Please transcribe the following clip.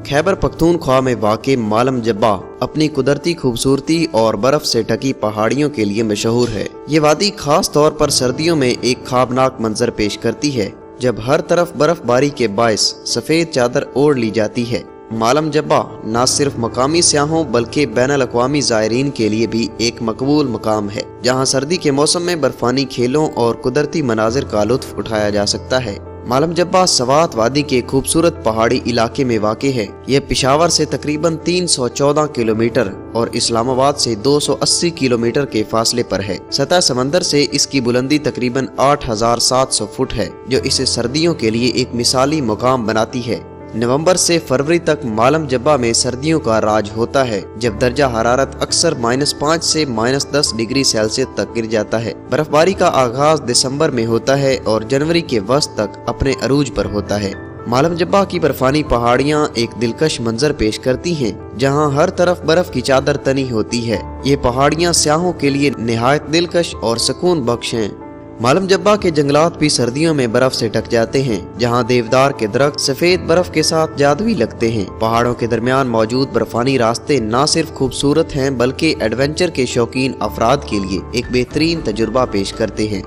खैबर पख्तूनख्वा में वाक़े मालम जब्बा अपनी कुदरती खूबसूरती और बर्फ से ढकी पहाड़ियों के लिए मशहूर है। ये वादी खास तौर पर सर्दियों में एक ख्वाबनाक मंजर पेश करती है जब हर तरफ बर्फबारी के बायस सफेद चादर ओढ़ ली जाती है। मालम जब्बा न सिर्फ मकामी सयाहों बल्कि बैनुल अक़वामी ज़ायरीन के लिए भी एक मकबूल मकाम है, जहाँ सर्दी के मौसम में बर्फानी खेलों और कुदरती मनाजिर का लुत्फ उठाया जा सकता है। मालम जब्बा सवात वादी के खूबसूरत पहाड़ी इलाके में वाक़े है। यह पेशावर से तकरीबन 314 किलोमीटर और इस्लामाबाद से 280 किलोमीटर के फासले पर है। सतह समंदर से इसकी बुलंदी तकरीबन 8700 फुट है, जो इसे सर्दियों के लिए एक मिसाली मुकाम बनाती है। नवंबर से फरवरी तक मालम जब्बा में सर्दियों का राज होता है, जब दर्जा हरारत अक्सर -5 से -10 डिग्री सेल्सियस तक गिर जाता है। बर्फबारी का आगाज दिसंबर में होता है और जनवरी के वस्त तक अपने अरूज पर होता है। मालम जब्बा की बर्फानी पहाड़ियाँ एक दिलकश मंजर पेश करती हैं, जहाँ हर तरफ बर्फ की चादर तनी होती है। ये पहाड़ियाँ सयाहों के लिए निहायत दिलकश और सुकून बख्श हैं। मालम जब्बा के जंगलात भी सर्दियों में बर्फ से ढक जाते हैं, जहां देवदार के दरख्त सफेद बर्फ के साथ जादुई लगते हैं। पहाड़ों के दरमियान मौजूद बर्फानी रास्ते न सिर्फ खूबसूरत हैं बल्कि एडवेंचर के शौकीन अफराद के लिए एक बेहतरीन तजुर्बा पेश करते हैं।